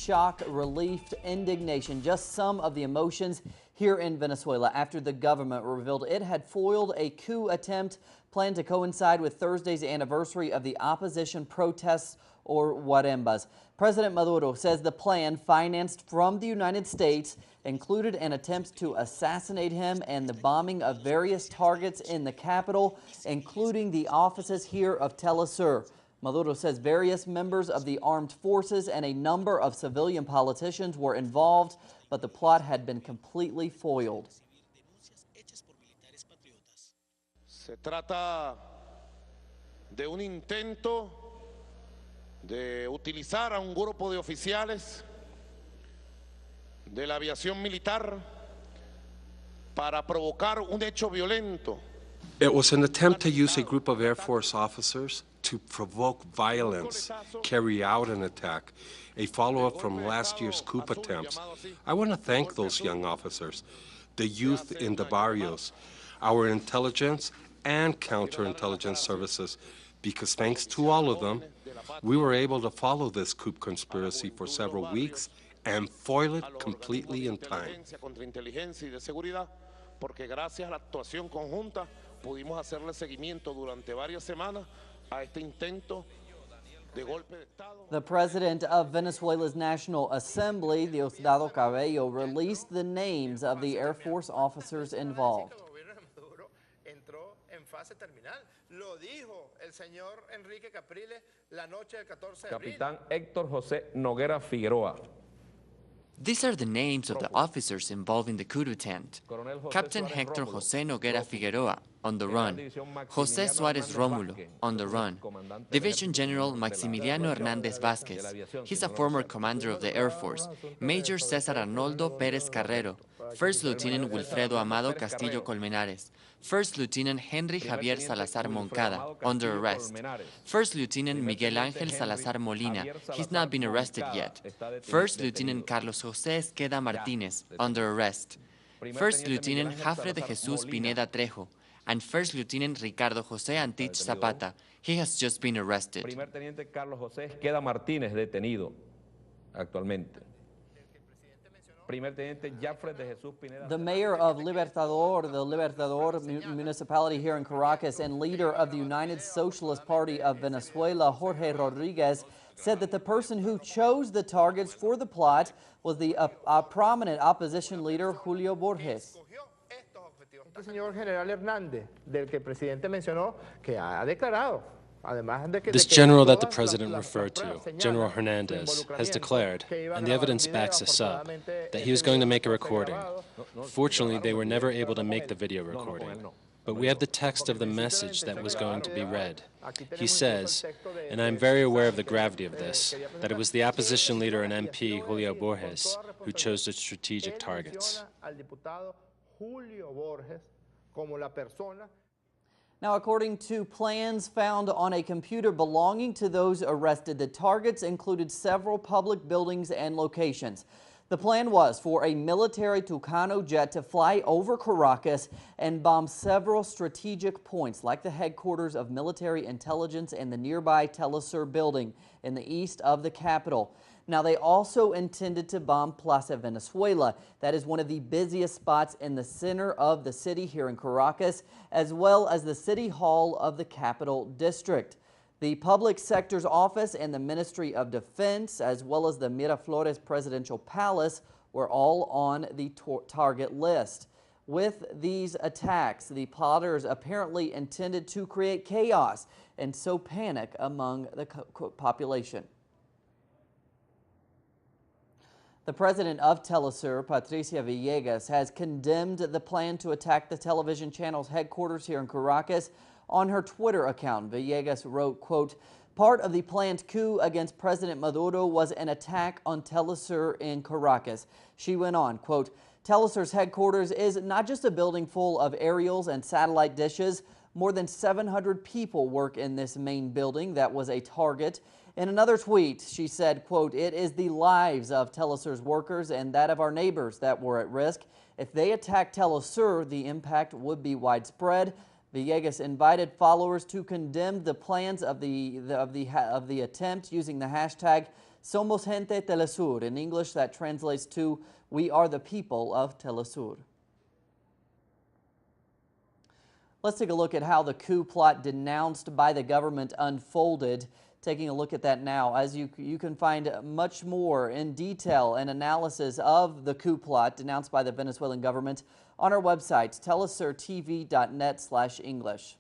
shock, relief, indignation, just some of the emotions here in Venezuela after the government revealed it had foiled a coup attempt planned to coincide with Thursday's anniversary of the opposition protests, or Guarembas. President Maduro says the plan, financed from the United States, included an attempt to assassinate him and the bombing of various targets in the capital, including the offices here of Telesur. Maduro says various members of the armed forces and a number of civilian politicians were involved, but the plot had been completely foiled. Se trata de un intento de utilizar a un grupo de oficiales de la aviación militar para provocar un hecho violento. It was an attempt to use a group of Air Force officers to provoke violence, carry out an attack, a follow-up from last year's coup attempts. I want to thank those young officers, the youth in the barrios, our intelligence and counterintelligence services, because thanks to all of them, we were able to follow this coup conspiracy for several weeks and foil it completely in time. Porque gracias a la actuación conjunta pudimos hacerle seguimiento durante varias semanas a este intento de golpe de Estado. The president of Venezuela's National Assembly, Diosdado Cabello, released the names of the Air Force officers involved. Entró en fase terminal. Lo dijo el señor Enrique Capriles la noche del 14 de abril. Capitán Héctor José Noguera Figueroa. These are the names of the officers involved in the coup attempt. Captain Héctor José Noguera Figueroa, on the run. José Suárez Rómulo, on the run. Division General Maximiliano Hernández Vázquez. He's a former commander of the Air Force. Major César Arnoldo Pérez Carrero. First Lieutenant Wilfredo Amado Castillo Colmenares. First Lieutenant Henry Javier Salazar Moncada, under arrest. First Lieutenant Miguel Ángel Salazar Molina, he's not been arrested yet. First Lieutenant Carlos José Esqueda Martínez, under arrest. First Lieutenant Jafre de Jesús Pineda Trejo, and First Lieutenant Ricardo José Antich Zapata, he has just been arrested. Primer Teniente Carlos José Esqueda Martínez, detenido actualmente. The mayor of Libertador, the Libertador municipality here in Caracas, and leader of the United Socialist Party of Venezuela, Jorge Rodriguez, said that the person who chose the targets for the plot was the prominent opposition leader, Julio Borges. El señor General Hernández, del que el presidente mencionó, que ha declarado. This general that the president referred to, General Hernandez, has declared, and the evidence backs this up, that he was going to make a recording. Fortunately, they were never able to make the video recording, but we have the text of the message that was going to be read. He says, and I'm very aware of the gravity of this, that it was the opposition leader and MP, Julio Borges, who chose the strategic targets. Now, according to plans found on a computer belonging to those arrested, the targets included several public buildings and locations. The plan was for a military Tucano jet to fly over Caracas and bomb several strategic points, like the headquarters of military intelligence and the nearby Telesur building in the east of the capital. Now, they also intended to bomb Plaza Venezuela. That is one of the busiest spots in the center of the city here in Caracas, as well as the City Hall of the Capital District. The Public Sector's Office and the Ministry of Defense, as well as the Miraflores Presidential Palace, were all on the target list. With these attacks, the plotters apparently intended to create chaos and sow panic among the population. The president of Telesur, Patricia Villegas, has condemned the plan to attack the television channel's headquarters here in Caracas. On her Twitter account, Villegas wrote, quote, "Part of the planned coup against President Maduro was an attack on Telesur in Caracas." She went on, quote, "Telesur's headquarters is not just a building full of aerials and satellite dishes. More than 700 people work in this main building that was a target." In another tweet, she said, quote, "It is the lives of Telesur's workers and that of our neighbors that were at risk. If they attack Telesur, the impact would be widespread." Villegas invited followers to condemn the plans of the attempt using the hashtag Somos Gente Telesur. In English, that translates to We Are the People of Telesur. Let's take a look at how the coup plot denounced by the government unfolded. Taking a look at that now, as you can find much more in detail and analysis of the coup plot denounced by the Venezuelan government on our website, telesurtv.net/English.